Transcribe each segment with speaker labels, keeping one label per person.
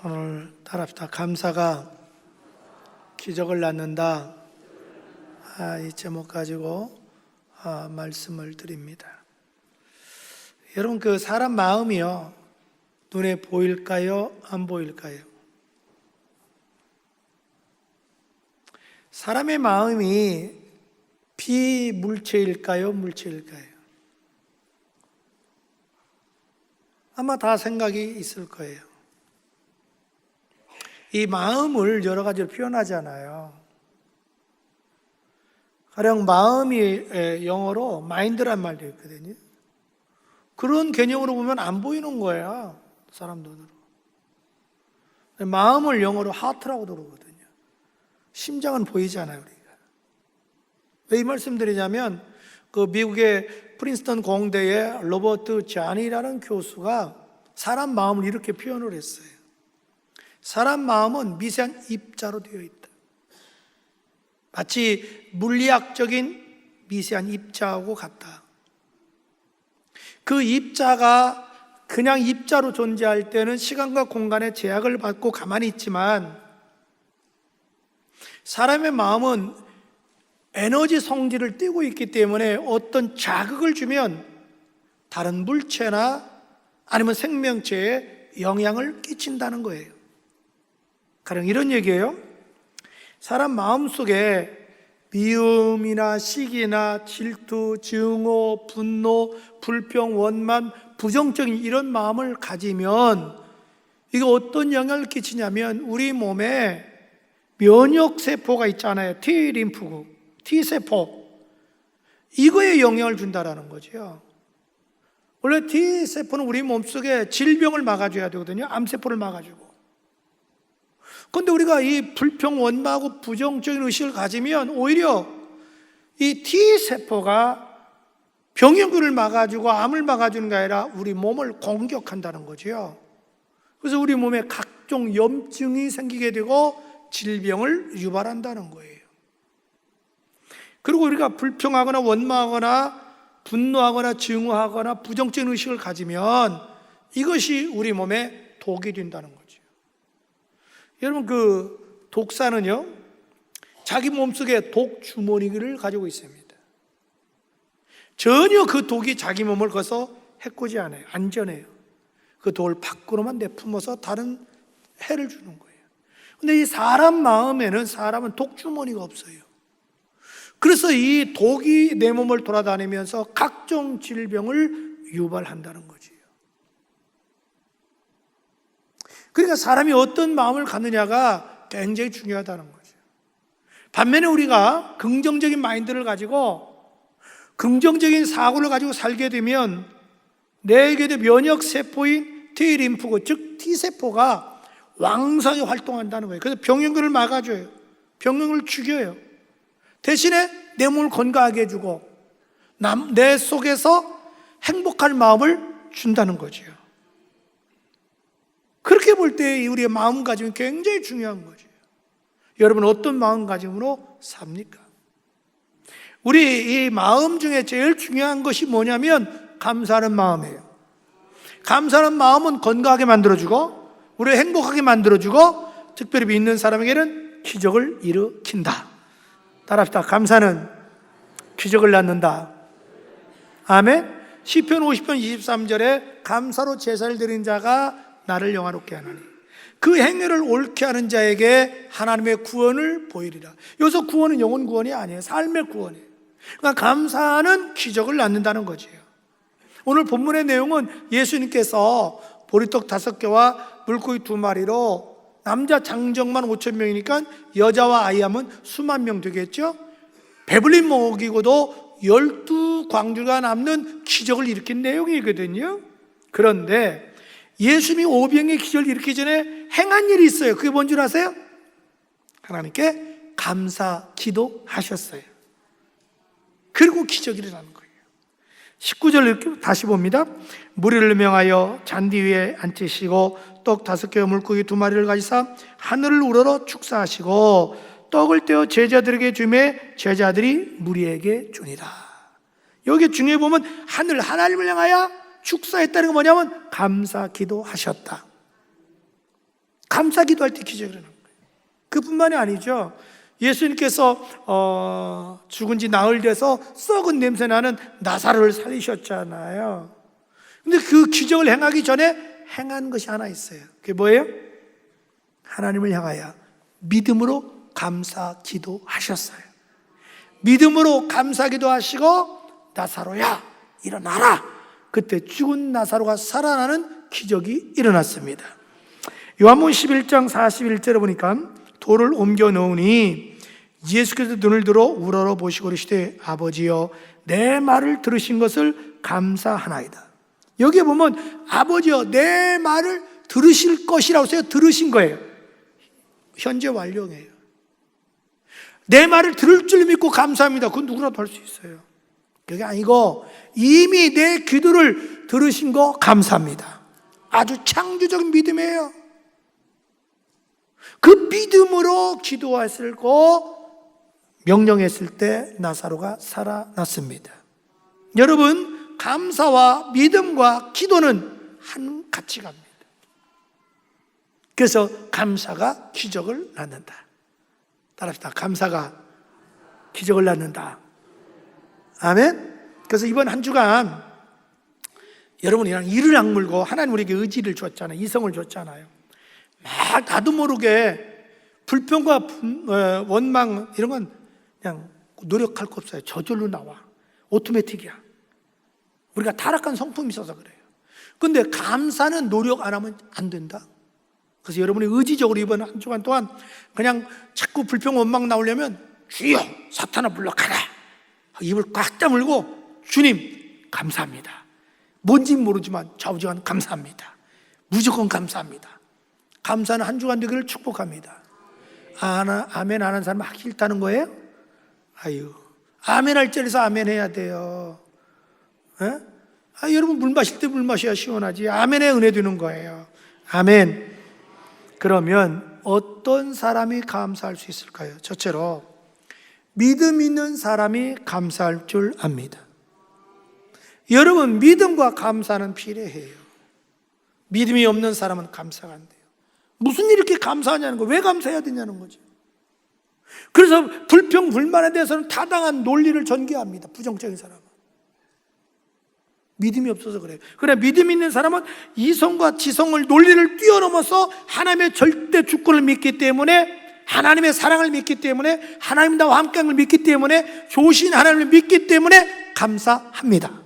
Speaker 1: 오늘 따라합시다. 감사가 기적을 낳는다. 이 제목 가지고 말씀을 드립니다. 여러분, 그 사람 마음이요, 눈에 보일까요? 안 보일까요? 사람의 마음이 비물체일까요? 물체일까요? 아마 다 생각이 있을 거예요. 이 마음을 여러 가지로 표현하잖아요. 가령 마음이 영어로 마인드란 말도 있거든요. 그런 개념으로 보면 안 보이는 거예요, 사람 눈으로. 마음을 영어로 하트라고도 그러거든요. 심장은 보이잖아요, 우리가. 왜 이 말씀 드리냐면, 그 미국의 프린스턴 공대의 로버트 잔이라는 교수가 사람 마음을 이렇게 표현을 했어요. 사람 마음은 미세한 입자로 되어 있다. 마치 물리학적인 미세한 입자하고 같다. 그 입자가 그냥 입자로 존재할 때는 시간과 공간의 제약을 받고 가만히 있지만, 사람의 마음은 에너지 성질을 띠고 있기 때문에 어떤 자극을 주면 다른 물체나 아니면 생명체에 영향을 끼친다는 거예요. 가령 이런 얘기예요. 사람 마음속에 미움이나 시기나 질투, 증오, 분노, 불평, 원만, 부정적인 이런 마음을 가지면 이게 어떤 영향을 끼치냐면 우리 몸에 면역세포가 있잖아요. T림프구, T세포, 이거에 영향을 준다라는 거죠. 원래 T세포는 우리 몸속에 질병을 막아줘야 되거든요. 암세포를 막아주고. 그런데 우리가 이 불평, 원망하고 부정적인 의식을 가지면 오히려 이 T세포가 병균을 막아주고 암을 막아주는 게 아니라 우리 몸을 공격한다는 거죠. 그래서 우리 몸에 각종 염증이 생기게 되고 질병을 유발한다는 거예요. 그리고 우리가 불평하거나 원망하거나 분노하거나 증오하거나 부정적인 의식을 가지면 이것이 우리 몸에 독이 된다는 거죠. 여러분, 그 독사는요, 자기 몸속에 독 주머니를 가지고 있습니다. 전혀 그 독이 자기 몸을 거서 해코지 않아요. 안전해요. 그 독을 밖으로만 내뿜어서 다른 해를 주는 거예요. 근데 이 사람 마음에는, 사람은 독 주머니가 없어요. 그래서 이 독이 내 몸을 돌아다니면서 각종 질병을 유발한다는 거지요. 그러니까 사람이 어떤 마음을 갖느냐가 굉장히 중요하다는 거죠. 반면에 우리가 긍정적인 마인드를 가지고 긍정적인 사고를 가지고 살게 되면 내게도 면역세포인 T림프구, 즉 T세포가 왕성히 활동한다는 거예요. 그래서 병균을 막아줘요. 병균을 죽여요. 대신에 내 몸을 건강하게 해주고 내 속에서 행복한 마음을 준다는 거죠. 그렇게 볼 때 우리의 마음가짐이 굉장히 중요한 거죠. 여러분, 어떤 마음가짐으로 삽니까? 우리 이 마음 중에 제일 중요한 것이 뭐냐면 감사하는 마음이에요. 감사하는 마음은 건강하게 만들어주고 우리를 행복하게 만들어주고 특별히 믿는 사람에게는 기적을 일으킨다. 따라합시다. 감사는 기적을 낳는다. 아멘. 시편 50편 23절에 감사로 제사를 드린 자가 나를 영화롭게 하나니 그 행위를 옳게 하는 자에게 하나님의 구원을 보이리라. 여기서 구원은 영혼 구원이 아니에요. 삶의 구원이에요. 그러니까 감사는 기적을 낳는다는 거지요. 오늘 본문의 내용은 예수님께서 보리떡 5개와 물고기 2마리로 남자 장정만 5,000명이니까 여자와 아이 하면 수만 명 되겠죠. 배불리 먹이고도 12광주가 남는 기적을 일으킨 내용이거든요. 그런데 예수님이 오병의 기적을 일으키기 전에 행한 일이 있어요. 그게 뭔 줄 아세요? 하나님께 감사 기도하셨어요. 그리고 기적이 일어나는 거예요. 19절 이렇게 다시 봅니다. 무리를 명하여 잔디 위에 앉히시고 떡 5개와 물고기 2마리를 가지사 하늘을 우러러 축사하시고 떡을 떼어 제자들에게 주매 제자들이 무리에게 주니라. 여기 중에 보면 하나님을 향하여 축사했다는 게 뭐냐면 감사 기도하셨다. 감사 기도할 때 기적이 일어난 거예요. 그뿐만이 아니죠. 예수님께서 죽은 지 나흘 돼서 썩은 냄새 나는 나사로를 살리셨잖아요. 근데 그 기적을 행하기 전에 행한 것이 하나 있어요. 그게 뭐예요? 하나님을 향하여 믿음으로 감사 기도하셨어요. 믿음으로 감사 기도하시고 나사로야 일어나라. 그때 죽은 나사로가 살아나는 기적이 일어났습니다. 요한복음 11장 41절에 보니까 돌을 옮겨 놓으니 예수께서 눈을 들어 우러러 보시고 이르시되 아버지여 내 말을 들으신 것을 감사하나이다. 여기에 보면 아버지여 내 말을 들으실 것이라고 써요. 들으신 거예요. 현재 완료예요. 내 말을 들을 줄 믿고 감사합니다. 그건 누구라도 할 수 있어요. 그게 아니고 이미 내 기도를 들으신 거 감사합니다. 아주 창조적 믿음이에요. 그 믿음으로 기도했을 거 명령했을 때 나사로가 살아났습니다. 여러분, 감사와 믿음과 기도는 같이 갑니다. 그래서 감사가 기적을 낳는다. 따라합시다. 감사가 기적을 낳는다. 아멘. 그래서 이번 한 주간 여러분이랑 이를 악물고 하나님 우리에게 의지를 줬잖아요. 이성을 줬잖아요. 막 나도 모르게 불평과 원망 이런 건 그냥 노력할 거 없어요. 저절로 나와. 오토매틱이야. 우리가 타락한 성품이 있어서 그래요. 근데 감사는 노력 안 하면 안 된다. 그래서 여러분이 의지적으로 이번 한 주간 동안 그냥 자꾸 불평 원망 나오려면 주여 사탄아 물러가라. 입을 꽉 다물고 주님 감사합니다. 뭔지는 모르지만 좌우지간 감사합니다. 무조건 감사합니다. 감사는 한 주간 되기를 축복합니다. 아멘 안 하는 사람 하기 싫다는 거예요? 아유, 아멘 할 자리에서 아멘 해야 돼요. 여러분 물 마실 때 물 마셔야 시원하지. 아멘에 은혜 드는 거예요. 아멘. 그러면 어떤 사람이 감사할 수 있을까요? 첫째로 믿음 있는 사람이 감사할 줄 압니다. 여러분, 믿음과 감사는 비례해요. 믿음이 없는 사람은 감사가 안 돼요. 무슨 일 이렇게 감사하냐는 거예요. 왜 감사해야 되냐는 거죠. 그래서 불평, 불만에 대해서는 타당한 논리를 전개합니다. 부정적인 사람은. 믿음이 없어서 그래요. 그러나 믿음 있는 사람은 이성과 지성을 논리를 뛰어넘어서 하나님의 절대 주권을 믿기 때문에, 하나님의 사랑을 믿기 때문에, 하나님 나와 함께함을 믿기 때문에, 조신 하나님을 믿기 때문에 감사합니다.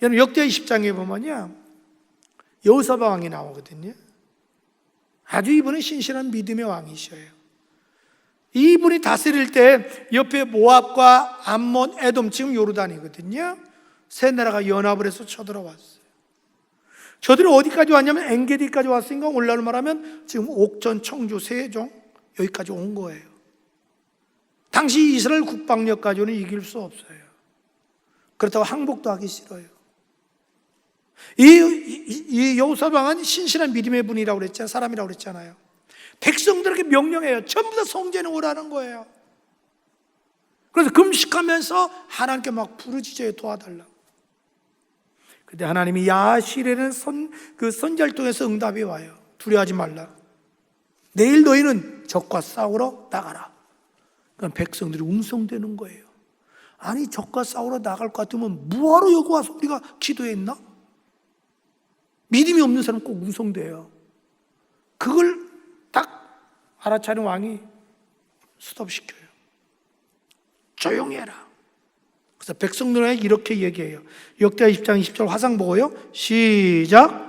Speaker 1: 여러분 역대 20장에 보면요 여호사밧 왕이 나오거든요. 아주 이분은 신실한 믿음의 왕이셔요. 이분이 다스릴 때 옆에 모압과 암몬, 에돔, 지금 요르단이거든요. 세 나라가 연합을 해서 쳐들어왔어요. 저들이 어디까지 왔냐면 엔게디까지 왔으니까 오늘날로 말하면 지금 옥천, 청주, 세종 여기까지 온 거예요. 당시 이스라엘 국방력 가지고는 이길 수 없어요. 그렇다고 항복도 하기 싫어요. 이 여호사밧 왕은 신실한 믿음의 분이라고 그랬잖아요. 사람이라고 그랬잖아요. 백성들에게 명령해요. 전부 다 성전에 오라는 거예요. 그래서 금식하면서 하나님께 막 부르짖어요. 도와달라고. 근데 하나님이 야시레는 선지자를 통해서 응답이 와요. 두려워하지 말라. 내일 너희는 적과 싸우러 나가라. 그럼 백성들이 웅성대는 거예요. 아니 적과 싸우러 나갈 것 같으면 뭐하러 여기 와서 우리가 기도했나? 믿음이 없는 사람은 꼭 웅성대요. 그걸 딱 알아차린 왕이 스톱시켜요. 조용히 해라. 그래서 백성들에게 이렇게 얘기해요. 역대하 20장 20절 화상 보고요. 시작.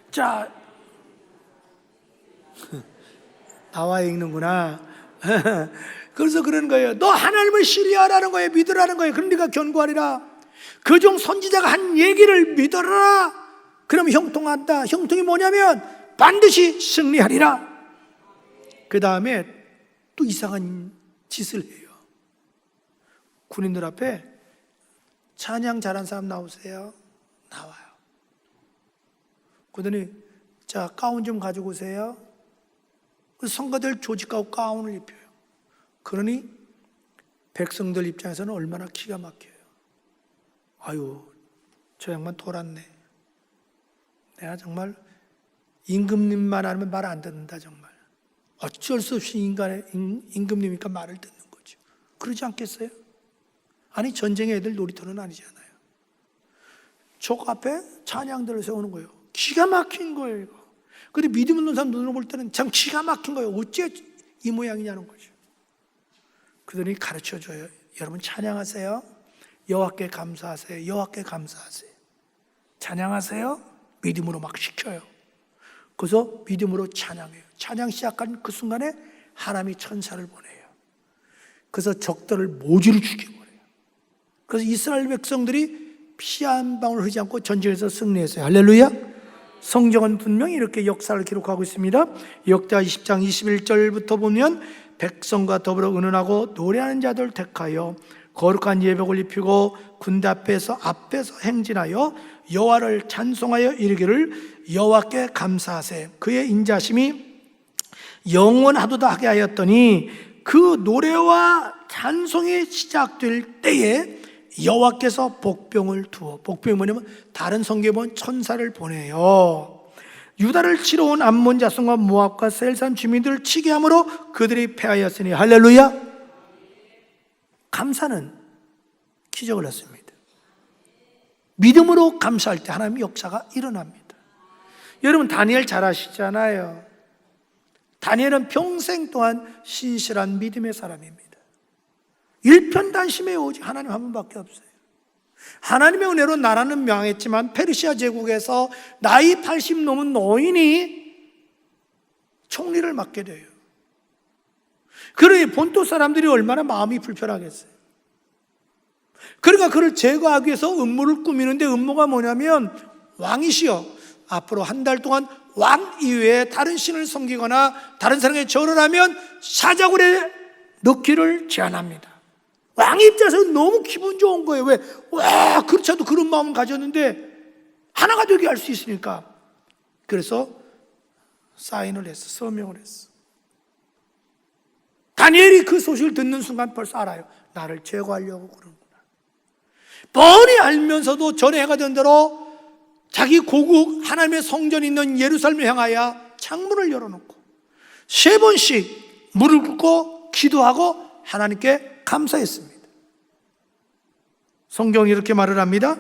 Speaker 1: 자, 나와 읽는구나. 그래서 그러는 거예요. 너 하나님을 신뢰하라는 거예요. 믿으라는 거예요. 그러니까 견고하리라. 그중 선지자가 한 얘기를 믿어라. 그럼 형통한다. 형통이 뭐냐면 반드시 승리하리라. 그 다음에 또 이상한 짓을 해요. 군인들 앞에 찬양 잘한 사람 나오세요. 나와요. 그러더니 자 가운 좀 가지고 오세요. 그래서 성가들 조직하고 가운을 입혀요. 그러니 백성들 입장에서는 얼마나 기가 막혀요. 아유, 저 양반 돌았네. 내가 정말 임금님만 하면 말 안 듣는다 정말. 어쩔 수 없이 임금님이니까 말을 듣는 거죠. 그러지 않겠어요? 아니 전쟁의 애들 놀이터는 아니잖아요. 족 앞에 찬양들을 세우는 거예요. 기가 막힌 거예요 이거. 근데 믿음 없는 사람 눈으로 볼 때는 참 기가 막힌 거예요. 어째 이 모양이냐는 거죠. 그들이 가르쳐줘요. 여러분 찬양하세요. 여호와께 감사하세요. 여호와께 감사하세요. 찬양하세요. 믿음으로 막 시켜요. 그래서 믿음으로 찬양해요. 찬양 시작한 그 순간에 하나님이 천사를 보내요. 그래서 적들을 모조리 죽여버려요. 그래서 이스라엘 백성들이 피 한 방울 흐르지 않고 전쟁에서 승리했어요. 할렐루야. 성경은 분명히 이렇게 역사를 기록하고 있습니다. 역대하 20장 21절부터 보면 백성과 더불어 의논하고 노래하는 자들 택하여 거룩한 예복을 입히고 군대 앞에서 행진하여 여호와를 찬송하여 이르기를 여호와께 감사하세. 그의 인자심이 영원하도다 하게 하였더니 그 노래와 찬송이 시작될 때에 여호와께서 복병을 두어, 복병이 뭐냐면 다른 성경에 보면 천사를 보내요. 유다를 치러 온 암몬 자손과 모압과 셀산 주민들을 치게 함으로 그들이 패하였으니 할렐루야. 감사는 기적을 했습니다. 믿음으로 감사할 때 하나님의 역사가 일어납니다. 여러분 다니엘 잘 아시잖아요. 다니엘은 평생 동안 신실한 믿음의 사람입니다. 일편단심에 오직 하나님 한 분밖에 없어요. 하나님의 은혜로 나라는 명했지만 페르시아 제국에서 나이 80 넘은 노인이 총리를 맡게 돼요. 그러니 본토 사람들이 얼마나 마음이 불편하겠어요. 그러니까 그를 제거하기 위해서 음모를 꾸미는데 음모가 뭐냐면 왕이시여 앞으로 한 달 동안 왕 이외에 다른 신을 섬기거나 다른 사람에게 절을 하면 사자굴에 넣기를 제안합니다. 왕 입장에서 너무 기분 좋은 거예요. 왜? 와, 그렇지도 그런 마음을 가졌는데 하나가 되게 할 수 있으니까. 그래서 사인을 했어. 서명을 했어. 다니엘이 그 소식을 듣는 순간 벌써 알아요. 나를 제거하려고 그러는구나. 뻔히 알면서도 전에 해가 된 대로 자기 고국 하나님의 성전이 있는 예루살렘을 향하여 창문을 열어놓고 3번씩 무릎 꿇고 기도하고 하나님께 감사했습니다. 성경이 이렇게 말을 합니다.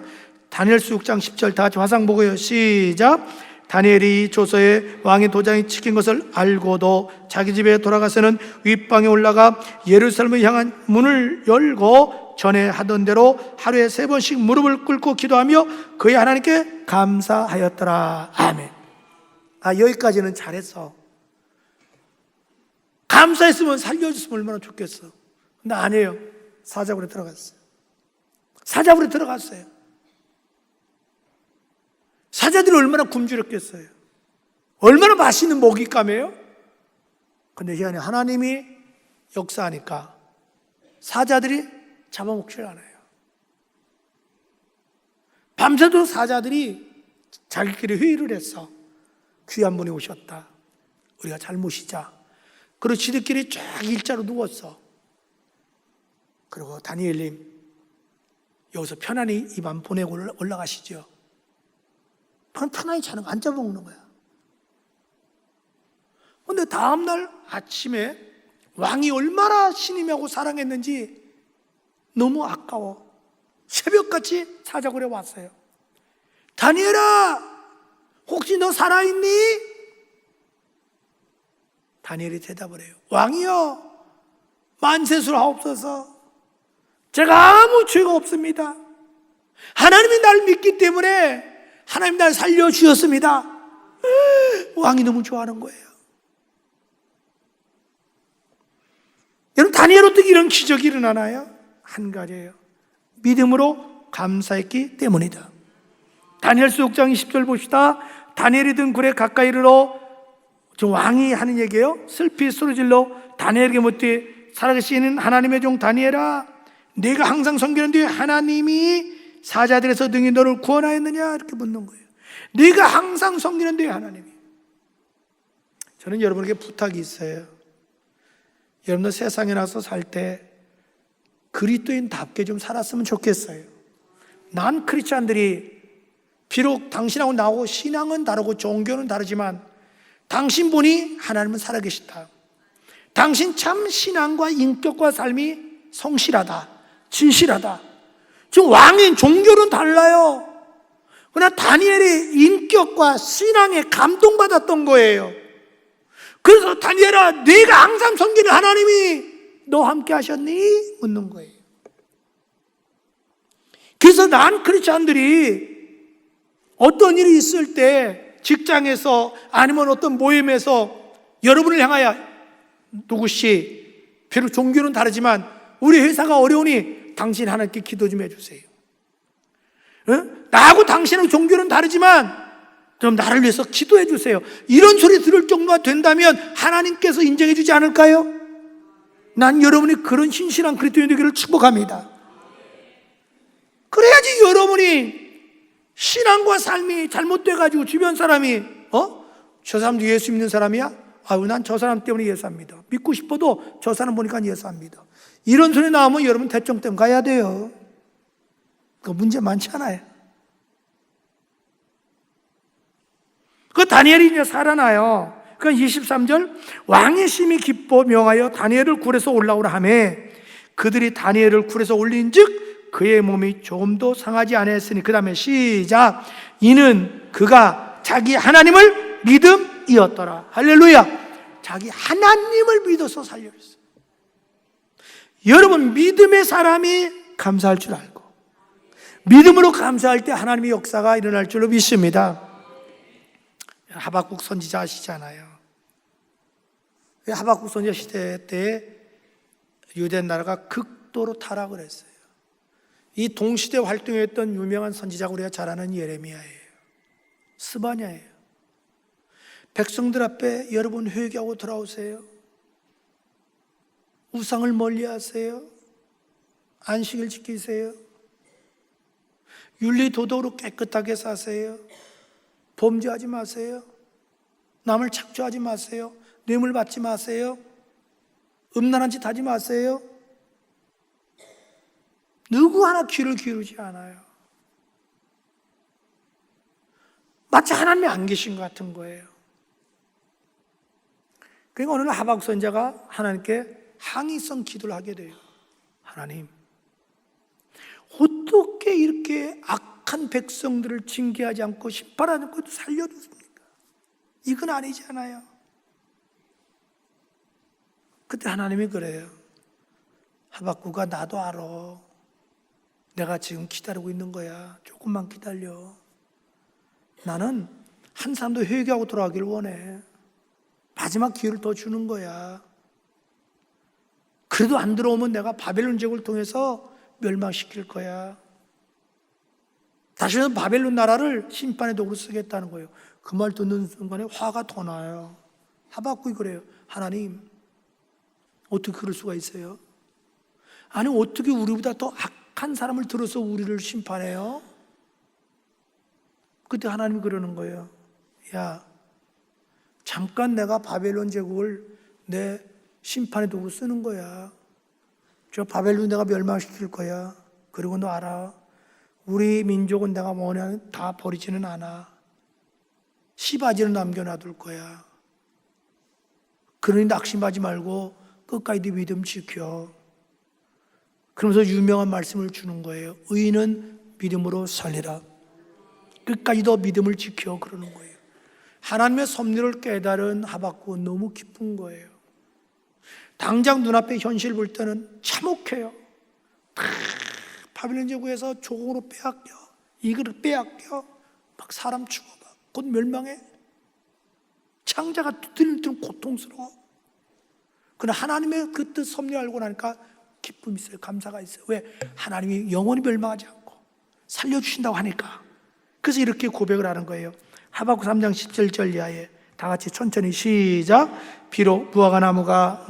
Speaker 1: 다니엘서 6장 10절 다 같이 화상 보고요. 시작. 다니엘이 조서에 왕의 도장이 찍힌 것을 알고도 자기 집에 돌아가서는 윗방에 올라가 예루살렘을 향한 문을 열고 전에 하던 대로 하루에 3번씩 무릎을 꿇고 기도하며 그의 하나님께 감사하였더라. 아멘. 여기까지는 잘했어. 감사했으면 살려줬으면 얼마나 좋겠어. 근데 아니에요. 사자굴에 들어갔어요. 사자굴에 들어갔어요. 사자들이 얼마나 굶주렸겠어요. 얼마나 맛있는 먹잇감이에요. 근데 희한히 하나님이 역사하니까 사자들이 잡아먹질 않아요. 밤새도 사자들이 자기끼리 회의를 했어. 귀한 분이 오셨다. 우리가 잘 모시자. 그리고 지들끼리 쫙 일자로 누웠어. 그리고 다니엘님 여기서 편안히 이 밤 보내고 올라가시죠. 편안히 자는 거 안 잡아먹는 거야. 근데 다음날 아침에 왕이 얼마나 신임하고 사랑했는지 너무 아까워. 새벽같이 사자굴에 왔어요. 다니엘아, 혹시 너 살아있니? 다니엘이 대답을 해요. 왕이여, 만세술하옵소서. 제가 아무 죄가 없습니다. 하나님이 날 믿기 때문에 하나님 날 살려주셨습니다. 왕이 너무 좋아하는 거예요. 여러분 다니엘 어떻게 이런 기적이 일어나나요? 한 가지예요. 믿음으로 감사했기 때문이다. 다니엘서 6장 20절 봅시다. 다니엘이 든 굴에 가까이 이르러, 저 왕이 하는 얘기예요. 슬피 소리질러 다니엘에게 묻되 살아계시는 하나님의 종 다니엘아, 내가 항상 섬기는데 하나님이 사자들에서 능히 너를 구원하였느냐? 이렇게 묻는 거예요. 네가 항상 섬기는데 하나님이. 저는 여러분에게 부탁이 있어요. 여러분들 세상에 나서 살 때 그리스도인답게 좀 살았으면 좋겠어요. 난 크리스찬들이 비록 당신하고 나하고 신앙은 다르고 종교는 다르지만 당신 보니 하나님은 살아계시다. 당신 참 신앙과 인격과 삶이 성실하다, 진실하다. 지금 왕인 종교는 달라요. 그러나 다니엘의 인격과 신앙에 감동받았던 거예요. 그래서 다니엘아, 네가 항상 섬기는 하나님이 너 함께 하셨니? 묻는 거예요. 그래서 난 크리스찬들이 어떤 일이 있을 때 직장에서 아니면 어떤 모임에서 여러분을 향하여 누구씨, 비록 종교는 다르지만 우리 회사가 어려우니 당신 하나님께 기도 좀 해주세요. 나하고 당신하고 종교는 다르지만 좀 나를 위해서 기도해 주세요. 이런 소리 들을 정도가 된다면 하나님께서 인정해 주지 않을까요? 난 여러분이 그런 신실한 그리스도인 되기를 축복합니다. 그래야지 여러분이 신앙과 삶이 잘못돼가지고 주변 사람이 저 사람도 예수 믿는 사람이야? 아유, 난 저 사람 때문에 예수 안 믿어. 믿고 싶어도 저 사람 보니까 예수 안 믿어. 이런 소리 나오면 여러분 대청댐 가야 돼요. 그 문제 많지 않아요. 그 다니엘이 이제 살아나요. 그 23절, 왕이 심히 기뻐 명하여 다니엘을 굴에서 올라오라 하며 그들이 다니엘을 굴에서 올린즉 그의 몸이 조금도 상하지 아니하였으니, 그 다음에 시작, 이는 그가 자기 하나님을 믿음이었더라. 할렐루야. 자기 하나님을 믿어서 살려있어요. 여러분, 믿음의 사람이 감사할 줄 알고 믿음으로 감사할 때 하나님의 역사가 일어날 줄로 믿습니다. 하박국 선지자 아시잖아요. 하박국 선지자 시대 때 유대 나라가 극도로 타락을 했어요. 이 동시대 활동했던 유명한 선지자가 우리가 잘 아는 예레미야예요. 스바냐예요. 백성들 앞에 여러분 회개하고 돌아오세요. 우상을 멀리하세요. 안식일 지키세요. 윤리도덕으로 깨끗하게 사세요. 범죄하지 마세요. 남을 착취하지 마세요. 뇌물 받지 마세요. 음란한 짓 하지 마세요. 누구 하나 귀를 기울이지 않아요. 마치 하나님이 안 계신 것 같은 거예요. 그러니까 오늘 하박국 선지자가 하나님께 항의성 기도를 하게 돼요. 하나님, 어떻게 이렇게 악한 백성들을 징계하지 않고 심판하지 않고 살려두십니까? 이건 아니잖아요. 그때 하나님이 그래요. 하박국아, 나도 알아. 내가 지금 기다리고 있는 거야. 조금만 기다려. 나는 한 사람도 회개하고 돌아가길 원해. 마지막 기회를 더 주는 거야. 그래도 안 들어오면 내가 바벨론 제국을 통해서 멸망시킬 거야. 다시는 바벨론 나라를 심판의 도구로 쓰겠다는 거예요. 그 말 듣는 순간에 화가 더 나요. 하박국이 그래요. 하나님, 어떻게 그럴 수가 있어요? 아니, 어떻게 우리보다 더 악한 사람을 들어서 우리를 심판해요? 그때 하나님이 그러는 거예요. 야, 잠깐 내가 바벨론 제국을 내 심판의 도구로 쓰는 거야. 저 바벨론 내가 멸망시킬 거야. 그리고 너 알아, 우리 민족은 내가 원하는 다 버리지는 않아. 시바지는 남겨놔둘 거야. 그러니 낙심하지 말고 끝까지 네 믿음 지켜. 그러면서 유명한 말씀을 주는 거예요. 의인은 믿음으로 살리라. 끝까지 더 믿음을 지켜. 그러는 거예요. 하나님의 섭리를 깨달은 하박국은 너무 기쁜 거예요. 당장 눈앞에 현실 볼 때는 참혹해요. 바벨론 제국에서 조공으로 빼앗겨, 이거를 빼앗겨, 막 사람 죽어, 막 곧 멸망해. 창자가 두들리면 고통스러워. 그러나 하나님의 그 뜻 섭리 알고 나니까 기쁨이 있어요. 감사가 있어요. 왜? 하나님이 영원히 멸망하지 않고 살려주신다고 하니까. 그래서 이렇게 고백을 하는 거예요. 하박국 3장 17절 이하에 다 같이 천천히 시작. 비록 무화과 나무가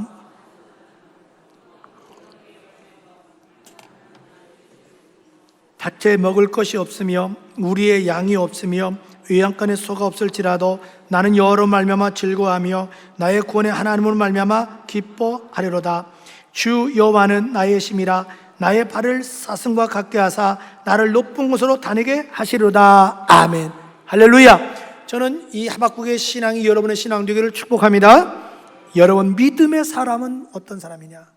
Speaker 1: 밭에 먹을 것이 없으며 우리의 양이 없으며 외양간에 소가 없을지라도 나는 여호와로 말미암아 즐거워하며 나의 구원의 하나님으로 말미암아 기뻐하리로다. 주 여호와는 나의 힘이라 나의 발을 사슴과 같게 하사 나를 높은 곳으로 다니게 하시리로다. 아멘. 할렐루야. 저는 이 하박국의 신앙이 여러분의 신앙 되기를 축복합니다. 여러분, 믿음의 사람은 어떤 사람이냐?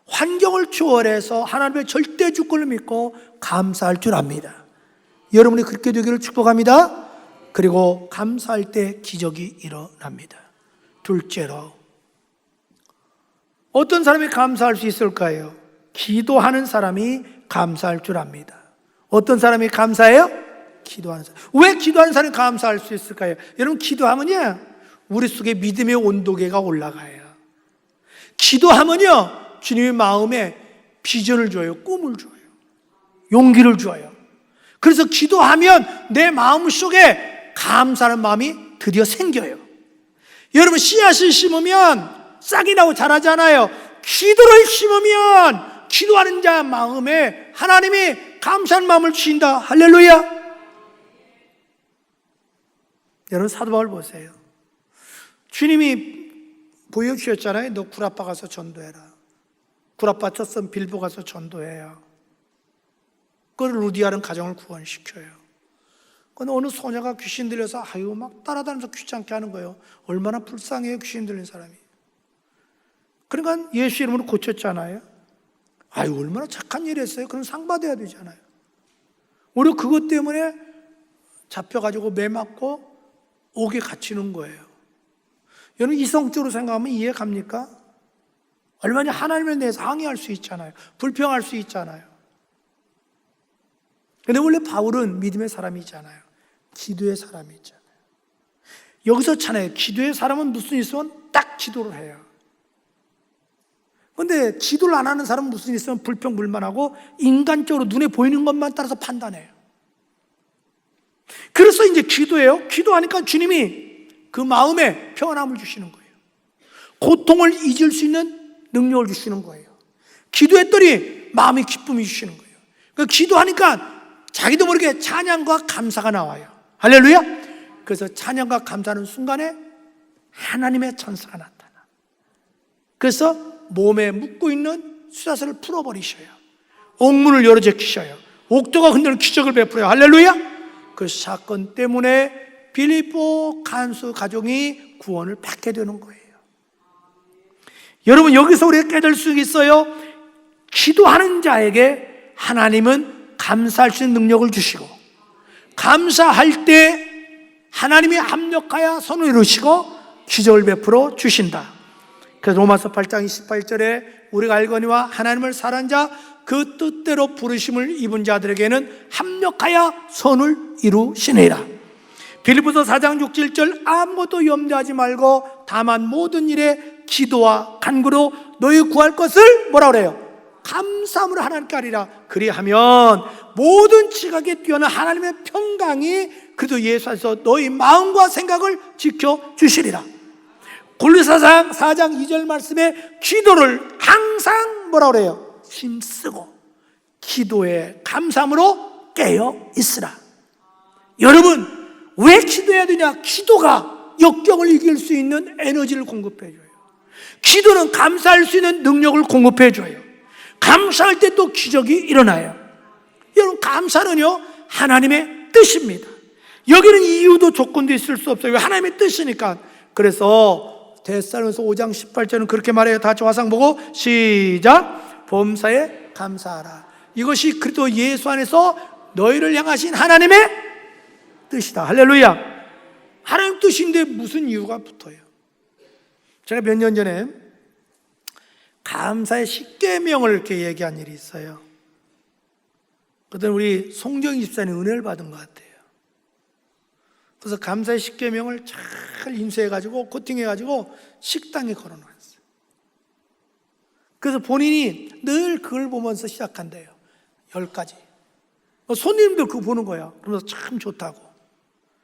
Speaker 1: 환경을 초월해서 하나님의 절대 주권을 믿고 감사할 줄 압니다. 여러분이 그렇게 되기를 축복합니다. 그리고 감사할 때 기적이 일어납니다. 둘째로, 어떤 사람이 감사할 수 있을까요? 기도하는 사람이 감사할 줄 압니다. 어떤 사람이 감사해요? 기도하는 사람. 왜 기도하는 사람이 감사할 수 있을까요? 여러분, 기도하면요, 우리 속에 믿음의 온도계가 올라가요. 기도하면요, 주님의 마음에 비전을 줘요. 꿈을 줘요. 용기를 줘요. 그래서 기도하면 내 마음 속에 감사하는 마음이 드디어 생겨요. 여러분, 씨앗을 심으면 싹이 나고 자라잖아요. 기도를 심으면 기도하는 자 마음에 하나님이 감사한 마음을 주신다. 할렐루야. 여러분, 사도 바울 보세요. 주님이 보여주셨잖아요. 너 구라파 가서 전도해라. 구라파 쳤으면 빌보 가서 전도해요. 그걸 루디아는 가정을 구원시켜요. 근데 어느 소녀가 귀신 들려서 아유 막 따라다니면서 귀찮게 하는 거예요. 얼마나 불쌍해요, 귀신 들린 사람이. 그러니까 예수 이름으로 고쳤잖아요. 아유 얼마나 착한 일 했어요. 그럼 상 받아야 되잖아요. 오히려 그것 때문에 잡혀가지고 매 맞고 옥에 갇히는 거예요. 여러분, 이성적으로 생각하면 이해 갑니까? 얼마나 하나님에 대해서 항의할 수 있잖아요. 불평할 수 있잖아요. 근데 원래 바울은 믿음의 사람이잖아요. 기도의 사람이 있잖아요. 여기서 잖아요. 기도의 사람은 무슨 일 있으면 딱 기도를 해요. 근데 기도를 안 하는 사람은 무슨 일 있으면 불평불만하고 인간적으로 눈에 보이는 것만 따라서 판단해요. 그래서 이제 기도해요. 기도하니까 주님이 그 마음에 평안함을 주시는 거예요. 고통을 잊을 수 있는 능력을 주시는 거예요. 기도했더니 마음이 기쁨이 주시는 거예요. 그러니까 기도하니까 자기도 모르게 찬양과 감사가 나와요. 할렐루야. 그래서 찬양과 감사하는 순간에 하나님의 천사가 나타나. 그래서 몸에 묶고 있는 쇠사슬을 풀어버리셔요. 옥문을 열어 제키셔요. 옥도가 흔드는 기적을 베풀어요. 할렐루야. 그 사건 때문에 빌립보 간수 가정이 구원을 받게 되는 거예요. 여러분, 여기서 우리가 깨달을 수 있어요. 기도하는 자에게 하나님은 감사할 수 있는 능력을 주시고, 감사할 때 하나님이 합력하여 선을 이루시고 기적을 베풀어 주신다. 그래서 로마서 8장 28절에 우리가 알거니와 하나님을 사랑하는 자 그 뜻대로 부르심을 입은 자들에게는 합력하여 선을 이루시니라. 빌립보서 4장 6, 7절 아무것도 염려하지 말고 다만 모든 일에 기도와 간구로 너희 구할 것을 뭐라 그래요? 감사함으로 하나님께 하리라. 그리하면 모든 지각에 뛰어난 하나님의 평강이 그리스도 예수 안에서 너희 마음과 생각을 지켜주시리라. 골로새서 4장 2절 말씀에 기도를 항상 뭐라 그래요? 힘쓰고 기도에 감사함으로 깨어 있으라. 여러분, 왜 기도해야 되냐? 기도가 역경을 이길 수 있는 에너지를 공급해줘요. 기도는 감사할 수 있는 능력을 공급해줘요. 감사할 때 또 기적이 일어나요. 여러분, 감사는요 하나님의 뜻입니다. 여기는 이유도 조건도 있을 수 없어요. 하나님의 뜻이니까. 그래서 데살로니가서 5장 18절은 그렇게 말해요. 다 같이 화상 보고 시작. 범사에 감사하라. 이것이 그리스도 예수 안에서 너희를 향하신 하나님의 뜻이다. 할렐루야. 하나님 뜻인데 무슨 이유가 붙어요? 제가 몇 년 전에 감사의 10계명을 이렇게 얘기한 일이 있어요. 그때 우리 송정희 집사님 은혜를 받은 것 같아요. 그래서 감사의 10계명을 잘 인쇄해가지고 코팅해가지고 식당에 걸어놨어요. 그래서 본인이 늘 그걸 보면서 시작한대요. 10가지. 손님들 그거 보는 거야. 그러면서 참 좋다고.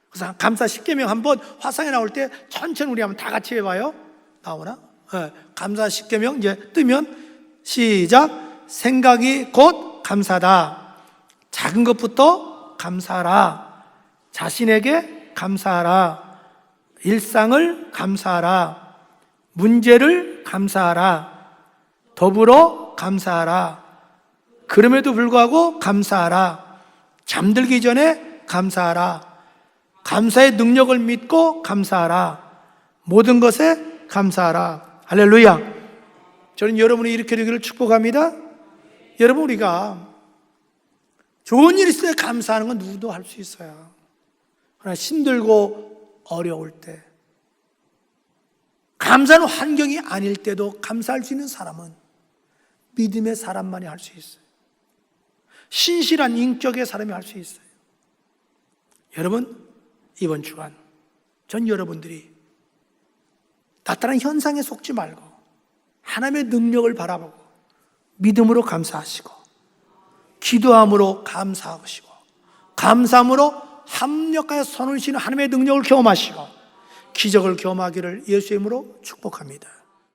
Speaker 1: 그래서 감사 10계명 한번 화상에 나올 때 천천히 우리 한번 다 같이 해봐요. 나오나? 네. 감사 10계명 이제 뜨면 시작. 생각이 곧 감사다. 작은 것부터 감사하라. 자신에게 감사하라. 일상을 감사하라. 문제를 감사하라. 더불어 감사하라. 그럼에도 불구하고 감사하라. 잠들기 전에 감사하라. 감사의 능력을 믿고 감사하라. 모든 것에 감사하라. 할렐루야. 저는 여러분이 이렇게 되기를 축복합니다. 여러분, 우리가 좋은 일 있을 때 감사하는 건 누구도 할 수 있어요. 그러나 힘들고 어려울 때, 감사하는 환경이 아닐 때도 감사할 수 있는 사람은 믿음의 사람만이 할 수 있어요. 신실한 인격의 사람이 할 수 있어요. 여러분, 이번 주간 전 여러분들이 나타난 현상에 속지 말고 하나님의 능력을 바라보고 믿음으로 감사하시고 기도함으로 감사하시고 감사함으로 합력하여 선을 쉬는 하나님의 능력을 경험하시고 기적을 경험하기를 예수의 이름으로 축복합니다.